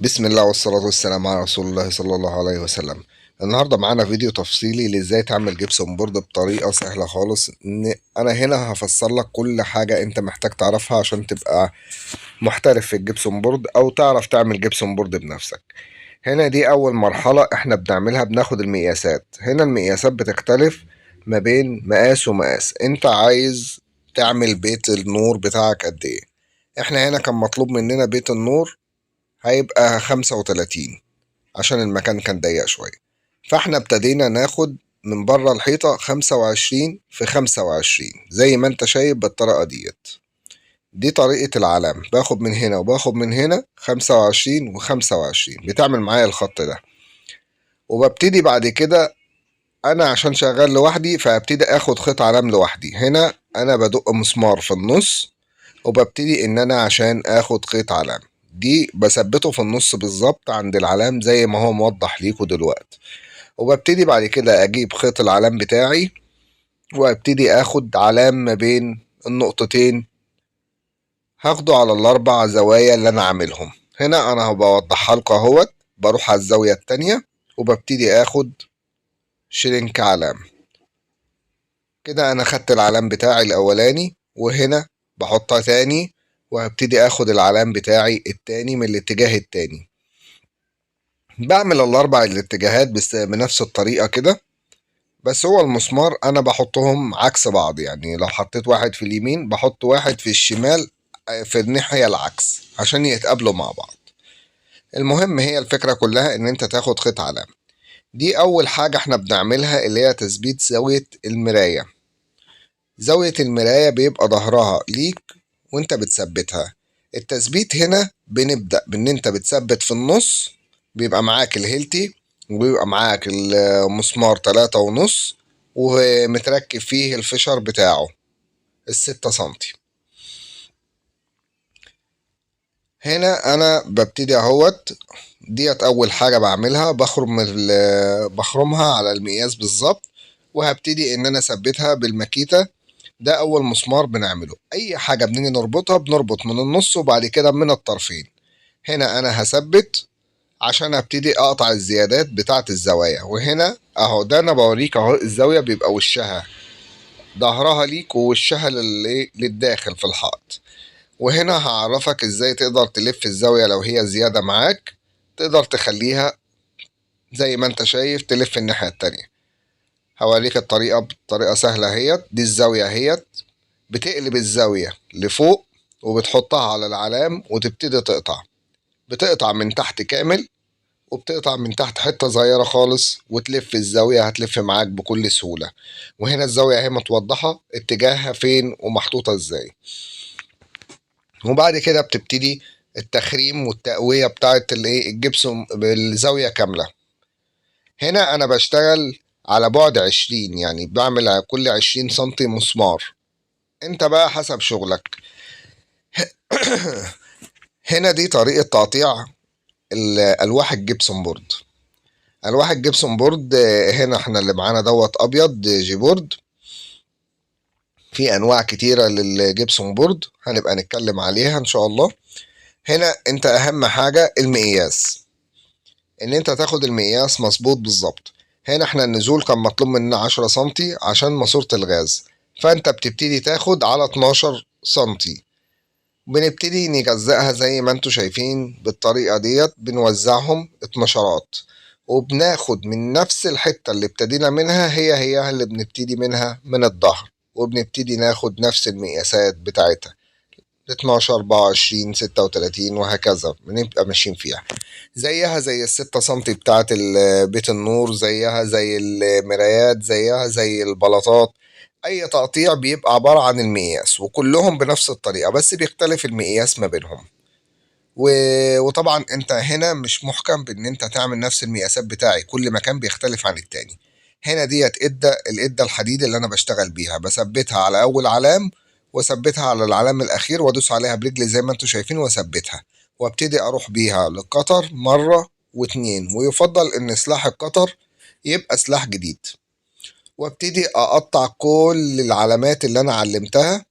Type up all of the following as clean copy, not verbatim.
بسم الله والصلاة والسلام على رسول الله صلى الله عليه وسلم. النهاردة معانا فيديو تفصيلي لازاي تعمل جبسون بورد بطريقة سهلة خالص. انا هنا هفسر لك كل حاجة انت محتاج تعرفها عشان تبقى محترف في الجبسون بورد او تعرف تعمل جبسون بورد بنفسك. هنا دي اول مرحلة احنا بنعملها، بناخد المقياسات. هنا المقياسات بتختلف ما بين مقاس ومقاس. انت عايز تعمل بيت النور بتاعك قد ايه؟ احنا هنا كان مطلوب مننا بيت النور هيبقى 35 عشان المكان كان ضيق شوية، فاحنا ابتدينا ناخد من بره الحيطة 25 في 25 زي ما انت شايف بالطريقة ديت. دي طريقة العلام، باخد من هنا وباخد من هنا 25 و25 بتعمل معايا الخط ده. وببتدي بعد كده انا عشان شغال لوحدي فابتدي اخد خيط علام لوحدي. هنا انا بدق مسمار في النص وببتدي ان انا عشان اخد خيط علام دي بثبته في النص بالظبط عند العلام زي ما هو موضح ليكوا دلوقتي. وببتدي بعد كده اجيب خيط العلام بتاعي وابتدي اخد علام ما بين النقطتين، هاخده على الاربع زوايا اللي انا عاملهم. هنا انا بوضحها لكم اهوت. بروح على الزاوية التانية وببتدي اخد شرينك علام كده. انا خدت العلام بتاعي الاولاني وهنا بحطها تاني وهبتدي اخد العلام بتاعي التاني من الاتجاه التاني. بعمل الاربع الاتجاهات بس بنفس الطريقة كده، بس هو المسمار انا بحطهم عكس بعض. يعني لو حطيت واحد في اليمين بحط واحد في الشمال في الناحية العكس عشان يتقابلوا مع بعض. المهم هي الفكرة كلها ان انت تاخد خيط علام. دي اول حاجة احنا بنعملها اللي هي تثبيت زاوية المراية. زاوية المراية بيبقى ظهرها ليك وانت بتثبتها. التثبيت هنا بنبدأ بان انت بتثبت في النص، بيبقى معاك الهيلتي وبيبقى معاك المسمار 3.5 ومتركب فيه الفشر بتاعه 6 سنتي. هنا انا ببتدي اهوت. ديت اول حاجة بعملها، بخرمها على المقياس بالظبط وهبتدي ان انا اثبتها بالمكيتة. ده اول مسمار بنعمله. اي حاجة بنيجي نربطها بنربط من النص وبعد كده من الطرفين. هنا انا هثبت عشان ابتدي اقطع الزيادات بتاعة الزوايا. وهنا اهو ده انا بوريك اهو الزاوية بيبقى وشها ظهرها ليك ووشها للداخل في الحائط. وهنا هعرفك ازاي تقدر تلف الزاوية لو هي زيادة معاك، تقدر تخليها زي ما انت شايف تلف الناحية التانية. هوريك الطريقة بطريقة سهلة. هي دي الزاوية هي بتقلب الزاوية لفوق وبتحطها على العلام وتبتدي تقطع. بتقطع من تحت كامل وبتقطع من تحت حتة صغيرة خالص وتلف الزاوية، هتلف معاك بكل سهولة. وهنا الزاوية اهي متوضحة اتجاهها فين ومحطوطة ازاي. وبعد كده بتبتدي التخريم والتقوية بتاعت الجبسون بالزاوية كاملة. هنا انا بشتغل على بعد 20، يعني بعمل على كل 20 سنتي مسمار. انت بقى حسب شغلك. هنا دي طريقة تقطيع الألواح الجبسون بورد. ألواح الجبسون بورد هنا احنا اللي معانا دوت أبيض جي بورد. في أنواع كتيرة للجبسون بورد هنبقى نتكلم عليها إن شاء الله. هنا انت أهم حاجة المقياس، إن انت تاخد المقياس مظبوط بالظبط. هنا احنا النزول كان مطلوب مننا 10 سنتي عشان ماسورة الغاز، فانت بتبتدي تاخد على 12 سنتي. بنبتدي نجزأها زي ما انتوا شايفين بالطريقة ديت، بنوزعهم 12 وبناخد من نفس الحتة اللي ابتدينا منها هي اللي بنبتدي منها من الظهر، وبنبتدي ناخد نفس المقياسات بتاعتها 12 24 36 وهكذا بنبقى ماشيين فيها. زيها زي ال6 سنتي بتاعت بيت النور، زيها زي المرايات، زيها زي البلاطات. اي تقطيع بيبقى عبارة عن المقياس وكلهم بنفس الطريقة بس بيختلف المقياس ما بينهم. وطبعا انت هنا مش محكم بان انت تعمل نفس المقياسات بتاعي، كل مكان بيختلف عن التاني. هنا ديت الإدة الحديد اللي انا بشتغل بيها، بثبتها على اول علام واثبتها على العلام الاخير وادوس عليها برجلي زي ما انتوا شايفين واثبتها، وابتدي اروح بيها للقطر مرة واتنين. ويفضل ان سلاح القطر يبقى سلاح جديد. وابتدي اقطع كل العلامات اللي انا علمتها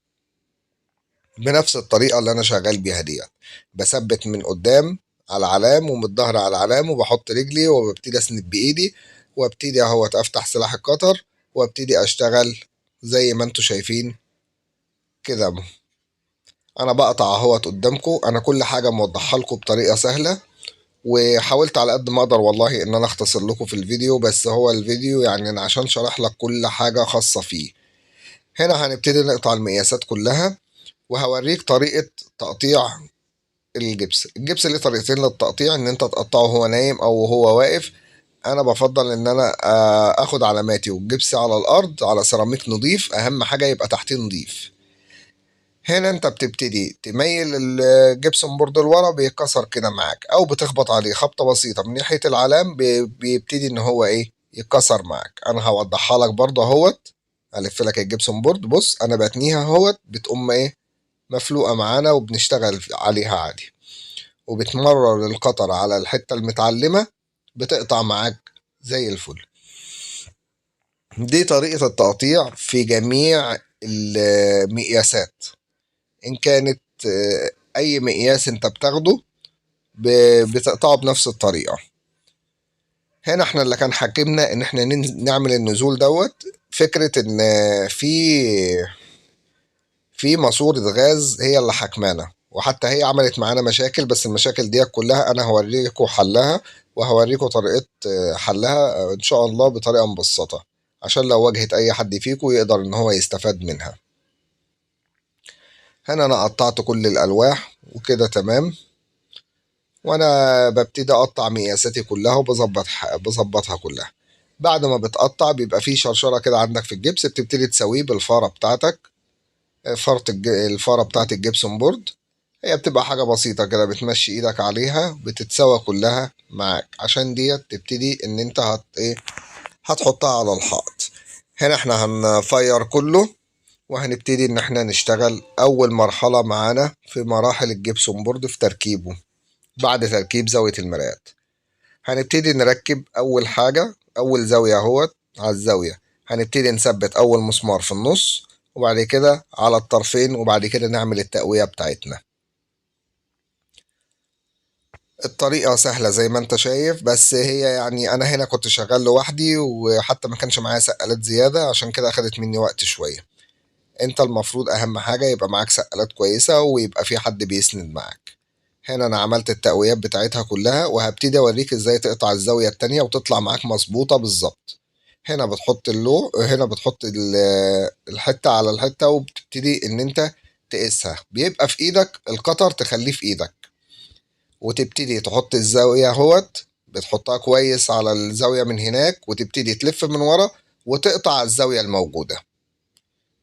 بنفس الطريقة اللي انا شغال بيها ديت. بثبت من قدام على العلام ومن الظهر على العلام، وبحط رجلي وببتدي اسند بايدي، وابتدي اهوت افتح سلاح القطر وابتدي اشتغل زي ما انتوا شايفين كده. انا بقطع اهوت قدامكم، انا كل حاجه موضحها لكم بطريقه سهله، وحاولت على قد ما اقدر والله ان انا اختصر لكم في الفيديو، بس هو الفيديو يعني أنا عشان شرح لك كل حاجه خاصه فيه. هنا هنبتدي نقطع المقياسات كلها، وهوريك طريقه تقطيع الجبس. الجبس ليه طريقتين للتقطيع، ان انت تقطعه وهو نايم او وهو واقف. انا بفضل ان انا اخد علاماتي والجبس على الارض على سيراميك نضيف، اهم حاجه يبقى تحتيه نضيف. هنا انت بتبتدي تميل الجبسون بورد لورا، بيتكسر كده معاك، او بتخبط عليه خبطه بسيطه من ناحيه العلام، بيبتدي ان هو ايه يتكسر معاك. انا هوضحها لك برضه اهوت، الف لك الجبسون بورد. بص انا بتنيها اهوت، بتقوم ايه مفلوقه معانا وبنشتغل عليها عادي، وبتمرر القطر على الحته المتعلمه بتقطع معاك زي الفل. دي طريقه التقطيع في جميع المقياسات، ان كانت اي مقياس انت بتاخده بتقطعه بنفس الطريقة. هنا احنا اللي كان حاكمنا ان احنا نعمل النزول دوت، فكرة ان في ماسورة غاز هي اللي حكمانا، وحتى هي عملت معانا مشاكل، بس المشاكل دي كلها انا هوريكم حلها، وهوريكم طريقة حلها ان شاء الله بطريقة مبسطة، عشان لو واجهت اي حد فيكم يقدر ان هو يستفاد منها. هنا انا قطعت كل الالواح وكده تمام، وانا ببتدي اقطع مقاساتي كلها بظبطها كلها. بعد ما بتقطع بيبقى فيه شرشرة كده عندك في الجبس، بتبتدي تسويه بالفارة بتاعتك، الفارة بتاعت الجبسون بورد. هي بتبقى حاجة بسيطة كده، بتمشي ايدك عليها بتتسوى كلها معاك، عشان ديت تبتدي ان انت هتحطها على الحائط. هنا احنا هنفير كله، وهنبتدي ان احنا نشتغل اول مرحلة معانا في مراحل الجبسون بورد في تركيبه. بعد تركيب زاوية المرايات هنبتدي نركب أول حاجة، أول زاوية اهوت على الزاوية هنبتدي نثبت أول مسمار في النص، وبعد كده على الطرفين، وبعد كده نعمل التقوية بتاعتنا. الطريقة سهلة زي ما انت شايف، بس هي يعني أنا هنا كنت شغال لوحدي، وحتى ما كانش معايا سقالات زيادة، عشان كده أخدت مني وقت شوية. انت المفروض أهم حاجة يبقى معاك سقالات كويسة، ويبقى في حد بيسند معاك. هنا انا عملت التقويات بتاعتها كلها، وهبتدي اوريك ازاي تقطع الزاوية التانية وتطلع معاك مظبوطة بالظبط. هنا بتحط هنا بتحط الحتة على الحتة، وبتبتدي ان انت تقيسها، بيبقى في ايدك القطر تخليه في ايدك، وتبتدي تحط الزاوية اهوت، بتحطها كويس على الزاوية من هناك، وتبتدي تلف من ورا وتقطع الزاوية الموجودة.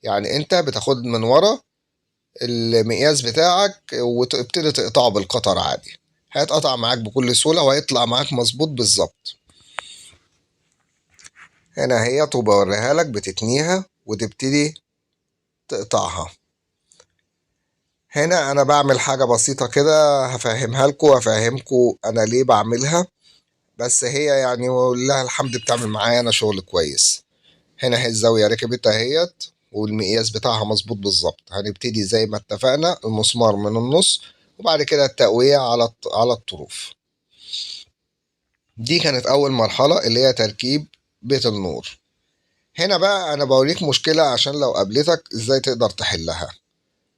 يعني انت بتاخد من ورا المقياس بتاعك وتبتدي تقطعه بالقطر عادي، هيتقطع معاك بكل سهولة وهيطلع معاك مظبوط بالظبط. هنا هي طوبة بوريها لك، بتتنيها وتبتدي تقطعها. هنا انا بعمل حاجة بسيطة كده هفهمها لكم وافهمكم انا ليه بعملها، بس هي يعني ولله الحمد بتعمل معايا انا شغل كويس. هنا هي الزاوية ركبت اهيت، والمقياس بتاعها مظبوط بالظبط. هنبتدي زي ما اتفقنا المسمار من النص، وبعد كده التقوية على الطروف. دي كانت أول مرحلة اللي هي تركيب بيت النور. هنا بقى أنا بوريك مشكلة عشان لو قابلتك إزاي تقدر تحلها.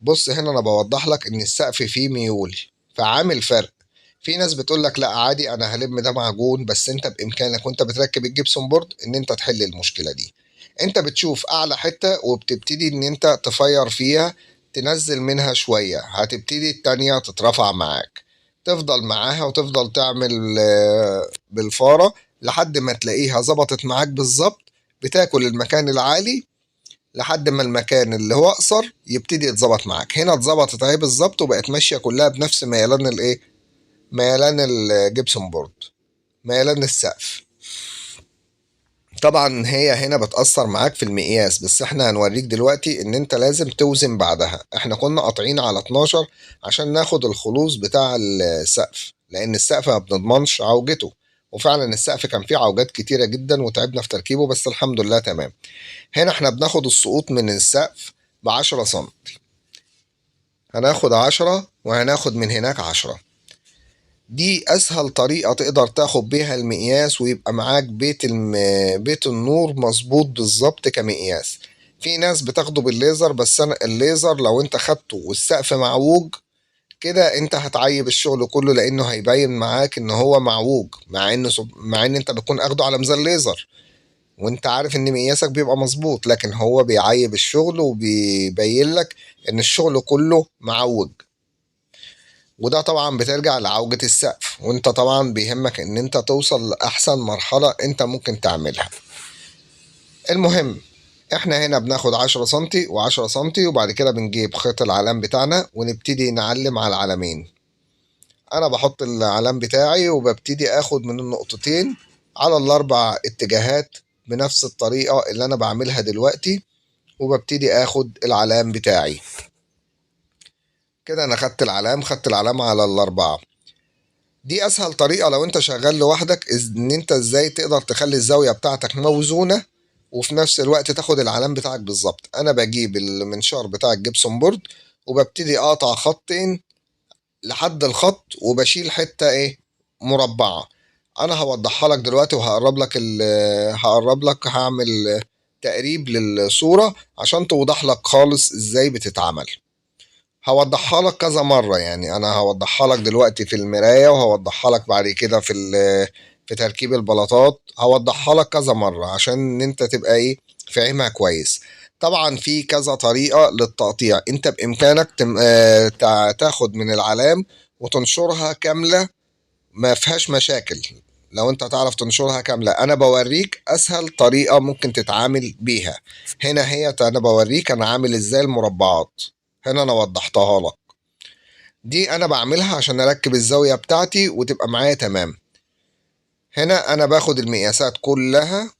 بص هنا أنا بوضح لك إن السقف فيه ميول، فعامل فرق. في ناس بتقول لك لا عادي أنا هلم ده معجون، بس أنت بإمكانك وأنت بتركب الجبسون بورد إن أنت تحل المشكلة دي. أنت بتشوف أعلى حتة وبتبتدي إن أنت تفير فيها، تنزل منها شوية، هتبتدي التانية تترفع معاك، تفضل معاها وتفضل تعمل بالفارة لحد ما تلاقيها ظبطت معاك بالظبط. بتاكل المكان العالي لحد ما المكان اللي هو اقصر يبتدي يتظبط معاك. هنا اتظبطت اهي بالظبط، وبقت ماشيه كلها بنفس ميلان الايه، ميلان الجبسون بورد، ميلان السقف. طبعا هي هنا بتأثر معاك في المقياس، بس احنا هنوريك دلوقتي ان انت لازم توزن بعدها. احنا كنا قاطعين على 12 عشان ناخد الخلوص بتاع السقف، لان السقف ما بنضمنش عوجته، وفعلا السقف كان فيه عوجات كتيرة جدا وتعبنا في تركيبه، بس الحمد لله تمام. هنا احنا بناخد السقوط من السقف ب10 سم، هناخد 10 وهناخد من هناك 10. دي اسهل طريقة تقدر تاخد بيها المقياس ويبقى معاك بيت النور مظبوط بالظبط كمقياس. في ناس بتاخده بالليزر، بس انا الليزر لو انت خدته والسقف معوج كده انت هتعيب الشغل كله، لانه هيبين معاك ان هو معوج، مع ان انت بتكون اخده على ميزان ليزر وانت عارف ان مقياسك بيبقى مظبوط، لكن هو بيعيب الشغل وبيبين لك ان الشغل كله معوج. وده طبعا بترجع لعوجة السقف، وانت طبعا بيهمك ان انت توصل لأحسن مرحلة انت ممكن تعملها. المهم، احنا هنا بناخد 10 سنتي و10 سنتي، وبعد كده بنجيب خيط العلام بتاعنا ونبتدي نعلم على العلمين. انا بحط العلام بتاعي وببتدي اخد من النقطتين على الاربع اتجاهات بنفس الطريقة اللي انا بعملها دلوقتي، وببتدي اخد العلام بتاعي. كده انا خدت العلام على الاربعة. دي اسهل طريقة لو انت شغال لوحدك، ان انت ازاي تقدر تخلي الزاوية بتاعتك موزونة وفي نفس الوقت تاخد العلام بتاعك بالظبط. انا بجيب المنشار بتاع الجبسون بورد وببتدي اقطع خطين لحد الخط، وبشيل حتة ايه مربعة. انا هوضحها لك دلوقتي وهقرب لك هعمل تقريب للصورة عشان توضح لك خالص ازاي بتتعمل. هوضحها لك كذا مرة، يعني أنا هوضحها لك دلوقتي في المراية، وهوضحها لك بعد كده في تركيب البلاطات. هوضحها لك كذا مرة عشان أنت تبقى إيه فاهمها كويس. طبعا في كذا طريقة للتقطيع، أنت بإمكانك تاخد من العلام وتنشرها كاملة، ما فيهاش مشاكل. لو انت تعرف تنشرها كاملة، انا بوريك اسهل طريقة ممكن تتعامل بيها. انا بوريك انا عامل ازاي المربعات. هنا انا وضحتها لك. دي انا بعملها عشان اركب الزاوية بتاعتي وتبقى معايا تمام. هنا انا باخد المقياسات كلها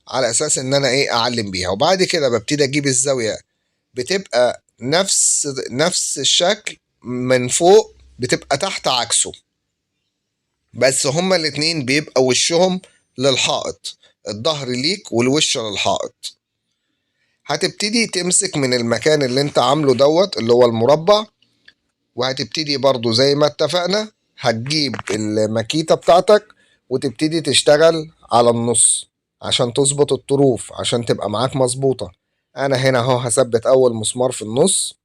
على اساس ان انا ايه اعلم بيها، وبعد كده ببتدي اجيب الزاوية بتبقى نفس الشكل من فوق، بتبقى تحت عكسه، بس هما الاتنين بيبقى وشهم للحائط، الظهر ليك والوش للحائط. هتبتدي تمسك من المكان اللي انت عامله دوت اللي هو المربع، وهتبتدي برضو زي ما اتفقنا هتجيب المكيتة بتاعتك وتبتدي تشتغل على النص عشان تظبط الطروف عشان تبقى معاك مظبوطة. انا هنا اهو هثبت اول مسمار في النص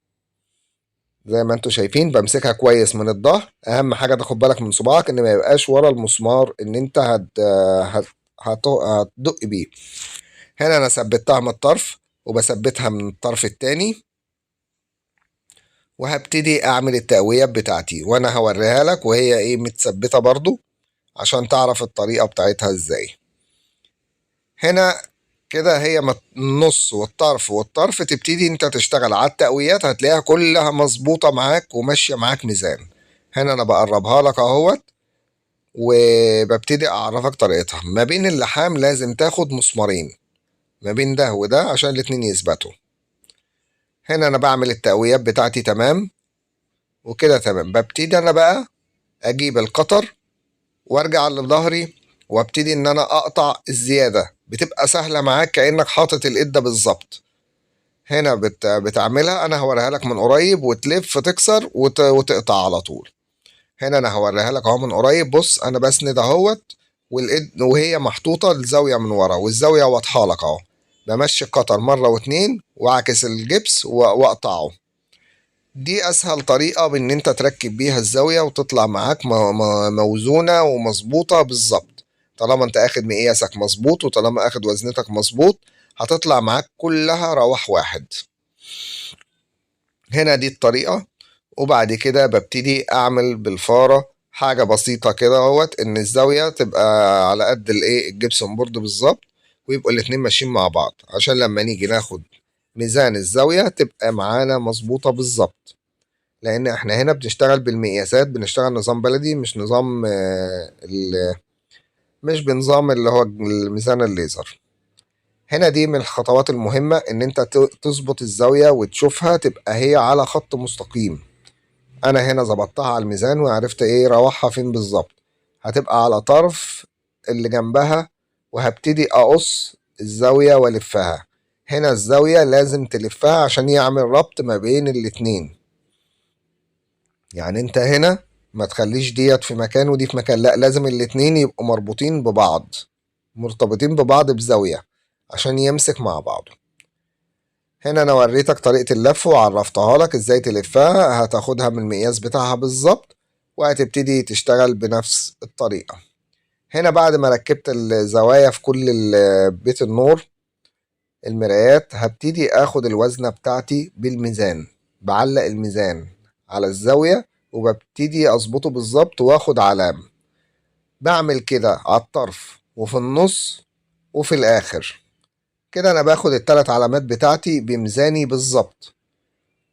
زي ما انتوا شايفين، بمسكها كويس من الظهر. اهم حاجه تاخد بالك من صباعك ان ما يبقاش ورا المسمار، ان انت هت... هتدق بيه. هنا انا ثبتها من الطرف وبثبتها من الطرف التاني، وهبتدي اعمل التقويات بتاعتي وانا هوريها لك وهي ايه متثبته برضو عشان تعرف الطريقه بتاعتها ازاي. هنا كده هي النص والطرف تبتدي انت تشتغل على التقويات، هتلاقيها كلها مظبوطة معاك وماشية معاك ميزان. هنا انا بقربها لك اهوت، وببتدي اعرفك طريقتها. ما بين اللحام لازم تاخد مسمارين ما بين ده وده عشان الاتنين يثبتوا. هنا انا بعمل التقويات بتاعتي تمام وكده تمام. ببتدي انا بقى اجيب القطر وارجع لظهري وابتدي ان انا اقطع الزيادة، بتبقى سهلة معاك كأنك حاطط الإدة بالظبط. هنا بتعملها، انا هوريها لك من قريب وتلف تكسر وتقطع على طول. هنا انا هوريها لك اهو من قريب. بص انا بسند اهوت والايد وهي محطوطه الزاويه من ورا، والزاويه واضحه لك اهو. بمشي القطر مره واتنين واعكس الجبس واقطعه. دي اسهل طريقه بان انت تركب بيها الزاويه وتطلع معاك موزونه ومظبوطه بالظبط. طالما انت اخد مقياسك مظبوط وطالما اخد وزنتك مظبوط هتطلع معاك كلها رواح واحد. هنا دي الطريقة. وبعد كده ببتدي أعمل بالفارة حاجة بسيطة كده اهوت، إن الزاوية تبقى على قد الإيه الجبسون بورد بالظبط، ويبقوا الاتنين ماشيين مع بعض عشان لما نيجي ناخد ميزان الزاوية تبقى معانا مظبوطة بالظبط. لأن إحنا هنا بنشتغل بالمقياسات، بنشتغل نظام بلدي مش نظام مش بنظام اللي هو الميزان الليزر. هنا دي من الخطوات المهمة إن أنت تظبط الزاوية وتشوفها تبقى هي على خط مستقيم. أنا هنا ظبطتها على الميزان وعرفت إيه روحها فين بالظبط. هتبقى على طرف اللي جنبها، وهبتدي أقص الزاوية وألفها. هنا الزاوية لازم تلفها عشان يعمل ربط ما بين الاتنين. يعني أنت هنا ما تخليش ديت في مكان ودي في مكان، لا لازم الاتنين يبقوا مربوطين ببعض، مرتبطين ببعض بزاوية عشان يمسك مع بعضه. هنا انا وريتك طريقة اللف وعرفتها لك ازاي تلفها، هتاخدها من المقياس بتاعها بالظبط وهتبتدي تشتغل بنفس الطريقة. هنا بعد ما ركبت الزوايا في كل بيت النور المرايات، هبتدي اخد الوزنة بتاعتي بالميزان، بعلق الميزان على الزاوية وببتدي اظبطه بالظبط واخد علامة. بعمل كده على الطرف وفي النص وفي الاخر. كده انا باخد التلات علامات بتاعتي بميزاني بالظبط،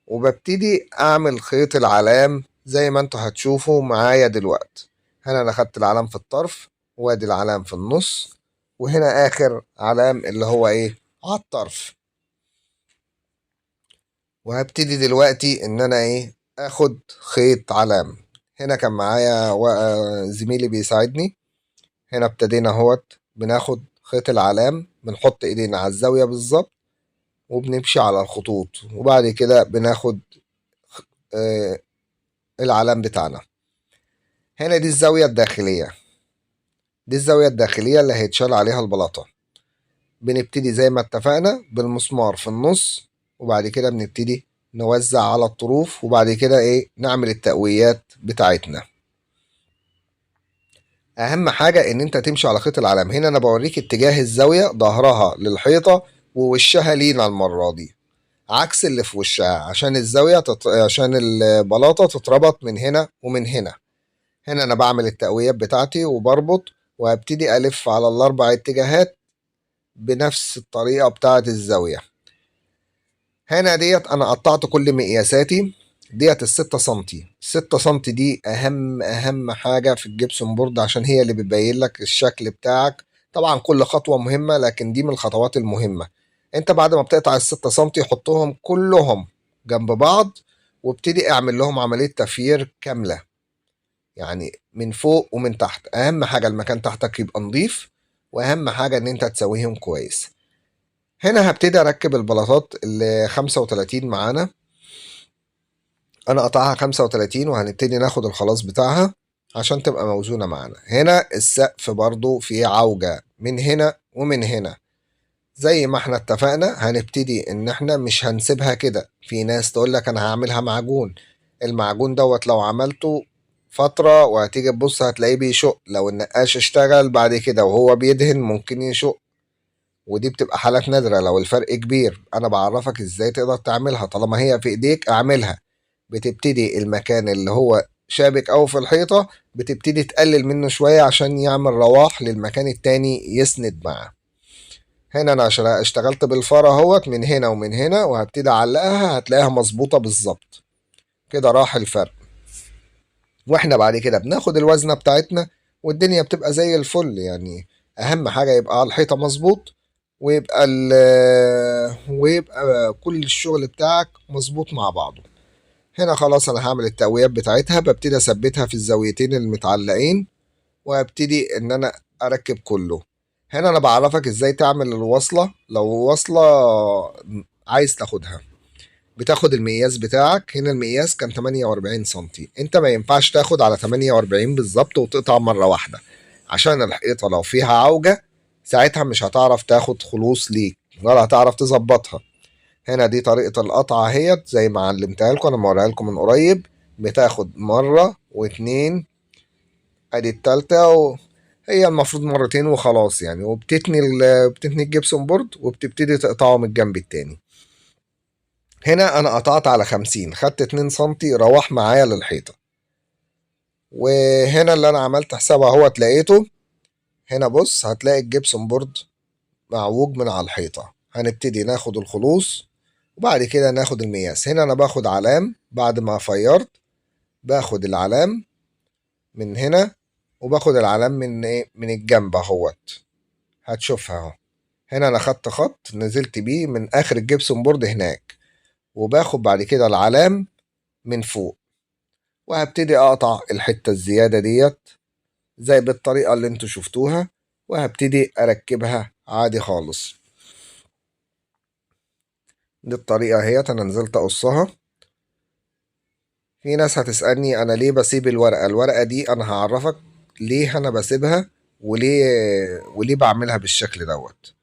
وببتدي اعمل خيط العلام زي ما انتوا هتشوفوا معايا دلوقتي. هنا انا خدت العلام في الطرف، وادي العلام في النص، وهنا اخر علام اللي هو ايه على الطرف. وهبتدي دلوقتي ان انا ايه اخد خيط علام. هنا كان معايا زميلي بيساعدني. هنا ابتدينا اهوت بناخد خيط العلام، بنحط ايدينا على الزاوية بالظبط وبنمشي على الخطوط، وبعد كده بناخد آه العلام بتاعنا. هنا دي الزاوية الداخلية، دي الزاوية الداخلية اللي هيتشال عليها البلاطة. بنبتدي زي ما اتفقنا بالمسمار في النص، وبعد كده بنبتدي نوزع على الطروف، وبعد كده ايه نعمل التقويات بتاعتنا. اهم حاجة ان انت تمشي على خيط العلام. هنا انا بوريك اتجاه الزاوية، ظهرها للحيطة ووشها لينا المرة دي عكس اللي في وشها، عشان عشان البلاطة تتربط من هنا ومن هنا. هنا انا بعمل التقويات بتاعتي وبربط، وهبتدي الف على الاربع اتجاهات بنفس الطريقة بتاعة الزاوية. هنا ديت انا قطعت كل مقياساتي. ديت ال6 سنتي، 6 سنتي دي اهم حاجة في الجبسون بورد، عشان هي اللي بتبين لك الشكل بتاعك. طبعا كل خطوة مهمة، لكن دي من الخطوات المهمة. انت بعد ما بتقطع ال6 سنتي حطهم كلهم جنب بعض، وابتدي اعمل لهم عملية تفيير كاملة، يعني من فوق ومن تحت. اهم حاجة المكان تحتك يبقى نظيف، واهم حاجة ان انت تسويهم كويس. هنا هبتدي اركب البلاطات اللي 35 معانا. انا قطعها 35 وهنبتدي ناخد الخلاص بتاعها عشان تبقى موزونة معانا. هنا السقف برضو فيه عوجة من هنا ومن هنا. زي ما احنا اتفقنا هنبتدي ان احنا مش هنسيبها كده. في ناس تقول لك انا هعملها معجون. المعجون دوت لو عملته فترة وهتيجي تبص هتلاقيه بيشق، لو النقاش اشتغل بعد كده وهو بيدهن ممكن يشق، ودي بتبقى حالات نادرة. لو الفرق كبير انا بعرفك ازاي تقدر تعملها، طالما هي في ايديك اعملها. بتبتدي المكان اللي هو شابك او في الحيطة بتبتدي تقلل منه شوية عشان يعمل رواح للمكان التاني يسند معاه. هنا انا اشتغلت بالفارة اهوت من هنا ومن هنا، وهبتدي اعلقها هتلاقيها مظبوطة بالظبط. كده راح الفرق. واحنا بعد كده بناخد الوزنة بتاعتنا والدنيا بتبقى زي الفل يعني. اهم حاجة يبقى على الحيطة مظبوط، ويبقى ويبقى كل الشغل بتاعك مظبوط مع بعضه. هنا خلاص انا هعمل التقويات بتاعتها، ببتدي اثبتها في الزاويتين المتعلقين، وابتدي ان انا اركب كله. هنا انا بعرفك ازاي تعمل الوصلة. لو وصلة عايز تاخدها بتاخد المقياس بتاعك. هنا المقياس كان 48 سنتي، انت ما ينفعش تاخد على 48 بالظبط وتقطع مرة واحدة، عشان الحيطة لو فيها عوجة ساعتها مش هتعرف تاخد خلوص ليك ولا هتعرف تظبطها. هنا دي طريقة القطعة اهيت زي ما علمتها لكم، انا موريها لكم من قريب. بتاخد مرة واتنين، ادي التالتة هي المفروض مرتين وخلاص يعني. وبتتني بتتني الجبسون بورد وبتبتدي تقطعه من الجنب التاني. هنا انا قطعت على 50، خدت 2 سنتي رواح معايا للحيطة. وهنا اللي انا عملت حسابها هو تلاقيته. هنا بص هتلاقي الجبسون بورد معوج من على الحيطة. هنبتدي ناخد الخلوص وبعد كده ناخد المقياس. هنا انا باخد علام بعد ما فيرت، باخد العلام من هنا وباخد العلام من ايه من الجنب اهوت، هتشوفها اهو. هنا انا خدت خط نزلت بيه من اخر الجبسون بورد هناك، وباخد بعد كده العلام من فوق، وهبتدي اقطع الحتة الزيادة ديت زي بالطريقة اللي انتوا شفتوها، وهبتدي اركبها عادي خالص. دي الطريقة اهيت انا نزلت اقصها. في ناس هتسألني أنا ليه بسيب الورقة دي أنا هعرفك ليه أنا بسيبها وليه بعملها بالشكل دوت.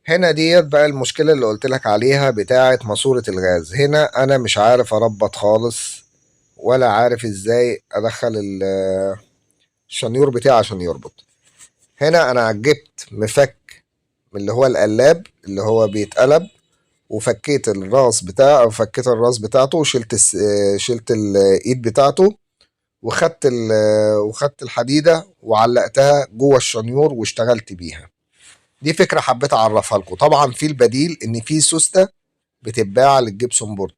هنا ديت بقى المشكلة اللي قلت لك عليها بتاعة ماسورة الغاز. هنا أنا مش عارف أربط خالص ولا عارف إزاي أدخل الشنيور بتاعي عشان يربط. هنا أنا جبت مفك من اللي هو القلاب اللي هو بيتقلب، وفكيت الراس بتاعه أو فكيت الراس بتاعته وشلت شلت الإيد بتاعته، وخدت الحديدة وعلقتها جوه الشنيور واشتغلت بيها. دي فكرة حبيت أعرفها لكم. طبعا في البديل إن في سوستة بتتباع للجبسون بورد،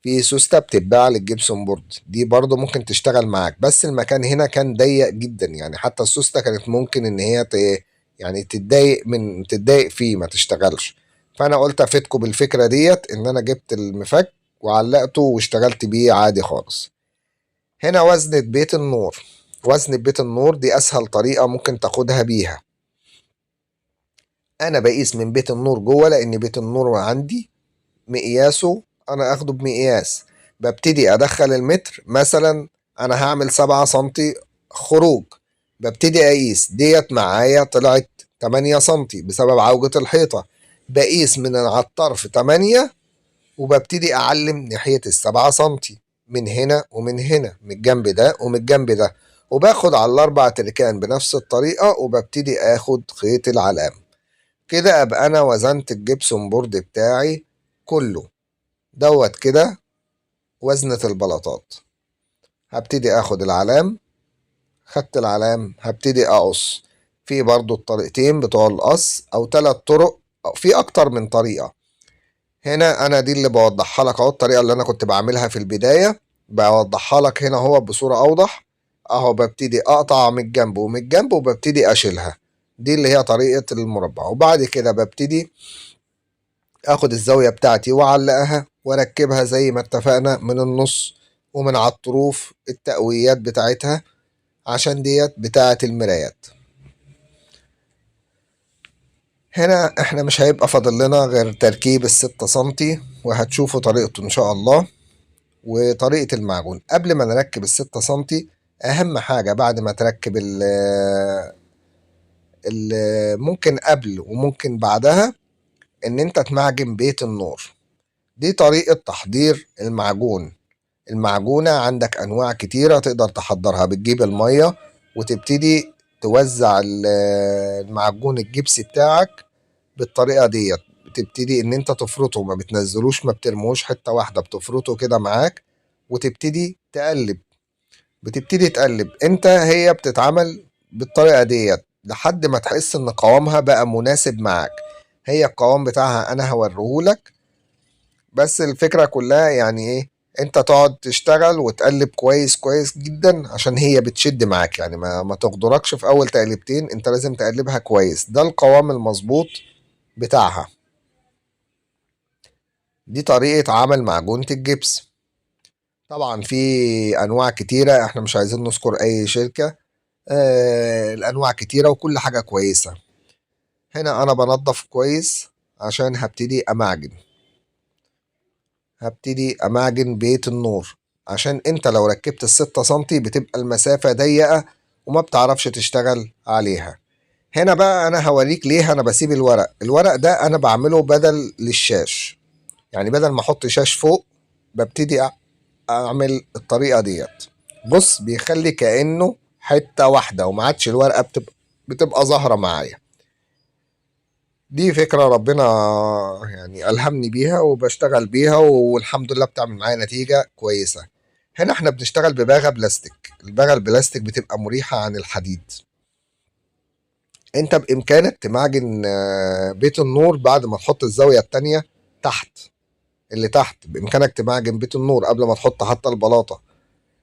في سوستة بتتباع للجبسون بورد دي برضو ممكن تشتغل معاك، بس المكان هنا كان ضيق جدا، يعني حتى السوستة كانت ممكن إن هي يعني تتضايق فيه ما تشتغلش. فأنا قلت أفيدكم بالفكرة ديت، إن أنا جبت المفك وعلقته واشتغلت بيه عادي خالص. هنا وزنة بيت النور. وزنة بيت النور دي أسهل طريقة ممكن تاخدها بيها. أنا بقيس من بيت النور جوه، لأن بيت النور عندي مقياسه أنا أخده بمقياس. ببتدي أدخل المتر، مثلا أنا هعمل 7 سنتي خروج، ببتدي أقيس ديت معايا طلعت 8 سنتي بسبب عوجة الحيطة، بقيس من على الطرف 8 وببتدي أعلم ناحية ال7 سنتي من هنا ومن هنا، من الجنب ده ومن الجنب ده، وباخد على الأربع تركان بنفس الطريقة وببتدي آخد خيط العلام. كده أبقى أنا وزنت الجبسون بورد بتاعي كله دوت. كده وزنة البلاطات. هبتدي آخد العلام، خدت العلام هبتدي أقص. في برضو الطريقتين بتوع القص أو 3 طرق، أو في أكتر من طريقة. هنا انا دي اللي بوضحها لك اهو، الطريقه اللي انا كنت بعملها في البدايه بوضحها لك هنا هو بصوره اوضح اهو. ببتدي اقطع من الجنب ومن الجنب وببتدي اشيلها، دي اللي هي طريقه المربع. وبعد كده ببتدي اخد الزاويه بتاعتي واعلقها واركبها زي ما اتفقنا من النص ومن على الطروف التقويات بتاعتها، عشان ديت بتاعه المرايات. هنا احنا مش هيبقى فاضل لنا غير تركيب ال6 سنتي، وهتشوفوا طريقته ان شاء الله. وطريقة المعجون قبل ما نركب ال6 سنتي، أهم حاجة بعد ما تركب ال ممكن قبل وممكن بعدها إن أنت تمعجن بيت النور. دي طريقة تحضير المعجون. المعجونة عندك أنواع كتيرة تقدر تحضرها. بتجيب المية وتبتدي توزع المعجون الجبسي بتاعك بالطريقة ديت. بتبتدي ان انت تفرطه، ما بتنزلوش ما بترموش حتة واحدة، بتفرطه كده معاك وتبتدي تقلب. بتبتدي تقلب انت، هي بتتعمل بالطريقة ديت لحد ما تحس ان قوامها بقى مناسب معاك. هي القوام بتاعها انا هوريهولك، بس الفكرة كلها يعني ايه، انت تقعد تشتغل وتقلب كويس كويس جدا عشان هي بتشد معاك، يعني ما تغدركش في اول تقلبتين، انت لازم تقلبها كويس. ده القوام المظبوط بتاعها. دي طريقة عمل معجونة الجبس. طبعا في أنواع كتيرة، احنا مش عايزين نذكر أي شركة. الأنواع كتيرة وكل حاجة كويسة. هنا أنا بنضف كويس عشان هبتدي أمعجن بيت النور، عشان انت لو ركبت ال6 سنتي بتبقى المسافة ضيقة وما بتعرفش تشتغل عليها. هنا بقى أنا هوريك ليه أنا بسيب الورق ده أنا بعمله بدل للشاش، يعني بدل ما أحط شاش فوق ببتدي اعمل الطريقه ديت. بص بيخلي كانه حته واحده وما عادش الورقه بتبقى ظاهره معايا. دي فكره ربنا يعني الهمني بيها وبشتغل بيها والحمد لله بتعمل معايا نتيجه كويسه. هنا احنا بنشتغل بباغه بلاستيك. الباغه البلاستيك بتبقى مريحه عن الحديد. انت بامكانك تمعجن بيت النور بعد ما تحط الزاويه التانيه تحت. اللي تحت بامكانك تمعجن بيت النور قبل ما تحط حتى البلاطه،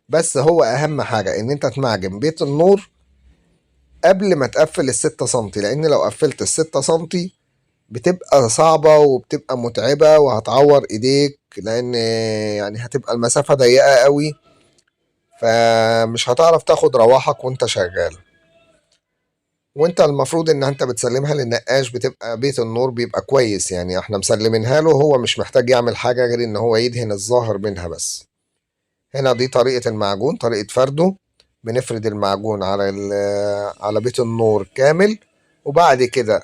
بس هو اهم حاجة ان انت تمعجن بيت النور قبل ما تقفل ال6 سنتي، لان لو قفلت ال6 سنتي بتبقى صعبة وبتبقى متعبة وهتعور ايديك، لان يعني هتبقى المسافة ضيقة قوي، فمش هتعرف تاخد رواحك وانت شغال. وانت المفروض ان انت بتسلمها للنقاش، بتبقى بيت النور بيبقى كويس، يعني احنا مسلمينها له، هو مش محتاج يعمل حاجة غير ان هو يدهن الظاهر منها بس. هنا دي طريقة المعجون، طريقة فرده. بنفرد المعجون على بيت النور كامل، وبعد كده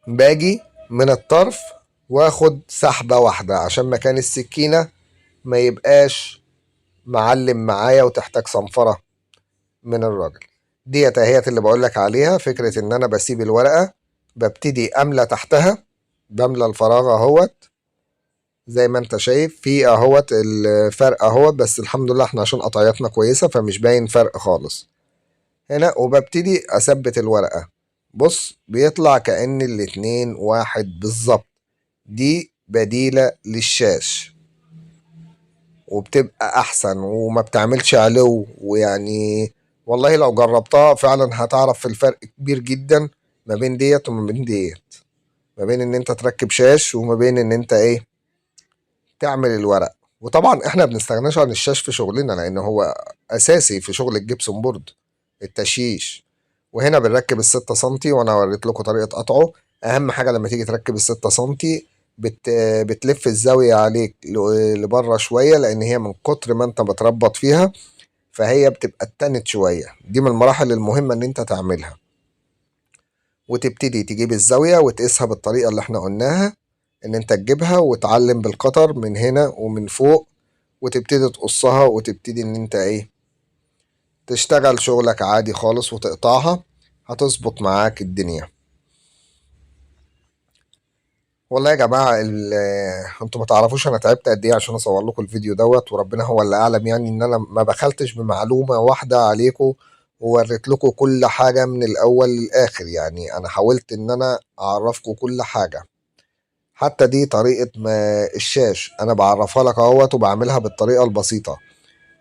باجي من الطرف واخد سحبة واحدة عشان مكان السكينة ما يبقاش معلم معايا وتحتاج صنفرة من الراجل. ديت اهيت اللي بقولك عليها، فكرة ان انا بسيب الورقة ببتدي املى تحتها، بملى الفراغ اهوت زي ما انت شايف في اهوت الفرق اهوت، بس الحمد لله احنا عشان قطعياتنا كويسة فمش باين فرق خالص هنا. وببتدي اثبت الورقة، بص بيطلع كأن الاتنين واحد بالظبط. دي بديلة للشاش وبتبقى احسن وما بتعملش علو، ويعني والله لو جربتها فعلا هتعرف في الفرق كبير جدا ما بين ديت وما بين ديت، ما بين ان انت تركب شاش وما بين ان انت ايه تعمل الورق. وطبعا احنا بنستغناش عن الشاش في شغلنا لان هو اساسي في شغل الجبسون بورد، التشييش. وهنا بنركب الستة سنتي وانا وريت لكم طريقة قطعه. اهم حاجة لما تيجي تركب الستة سنتي بتلف الزاوية عليك لبره شوية، لان هي من كتر ما انت بتربط فيها فهي بتبقى اتنت شوية. دي من المراحل المهمة ان انت تعملها، وتبتدي تجيب الزاوية وتقيسها بالطريقة اللي احنا قلناها، ان انت تجيبها وتعلم بالقطر من هنا ومن فوق وتبتدي تقصها وتبتدي ان انت ايه تشتغل شغلك عادي خالص وتقطعها، هتظبط معاك الدنيا. والله يا جماعة انتوا ما تعرفوش انا تعبت قد ايه عشان اصور لكم الفيديو دوت، وربنا هو اللي اعلم يعني ان انا ما بخلتش بمعلومة واحدة عليكم ووريت لكم كل حاجة من الاول للاخر. يعني انا حاولت ان انا اعرفكم كل حاجة، حتى دي طريقة ما الشاش انا بعرفها لك اهوت وبعملها بالطريقة البسيطة.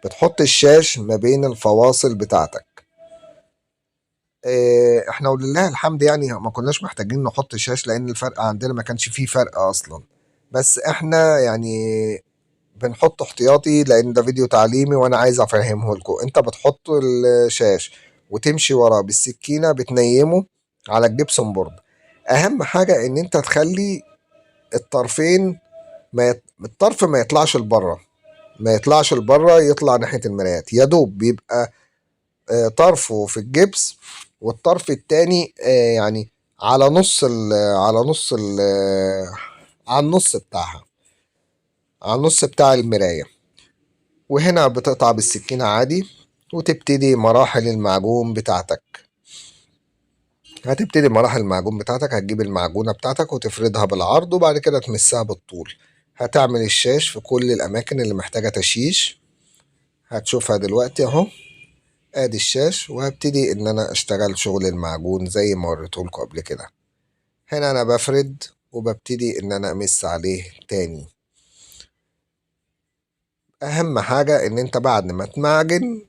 بتحط الشاش ما بين الفواصل بتاعتك. احنا ولله الحمد يعني ما كناش محتاجين نحط شاش لان الفرق عندنا ما كانش فيه فرق اصلا، بس احنا يعني بنحط احتياطي لان ده فيديو تعليمي وانا عايز افهمه لكم. انت بتحط الشاش وتمشي وراه بالسكينة بتنيمه على الجبسون بورد. اهم حاجة ان انت تخلي الطرفين الطرف ما يطلعش لبره، ما يطلعش لبره، يطلع ناحية المرايات يا دوب بيبقى طرفه في الجبس، والطرف التاني يعني على نص ال على نص ال على النص بتاعها، على النص بتاع المراية. وهنا بتقطع بالسكينة عادي وتبتدي مراحل المعجون بتاعتك. هتبتدي مراحل المعجون بتاعتك، هتجيب المعجونة بتاعتك وتفردها بالعرض وبعد كده تمسها بالطول. هتعمل الشاش في كل الأماكن اللي محتاجة تشيش، هتشوفها دلوقتي اهو. ادي الشاش وهبتدي ان انا اشتغل شغل المعجون زي ما وريتهولكوا قبل كده. هنا انا بفرد وببتدي ان انا امس عليه تاني. اهم حاجة ان انت بعد ما تمعجن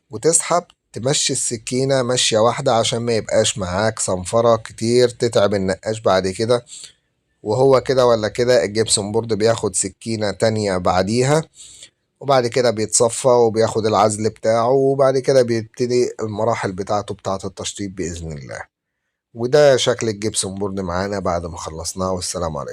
وتسحب تمشي السكينة مشية واحدة عشان ما يبقاش معاك صنفرة كتير تتعب النقاش بعد كده. وهو كده ولا كده الجبسون بورد بياخد سكينة تانية بعديها، وبعد كده بيتصفى وبياخد العزل بتاعه، وبعد كده بيبتدي المراحل بتاعته بتاعة التشطيب بإذن الله. وده شكل الجبسون بورد معانا بعد ما خلصناه، والسلام عليكم.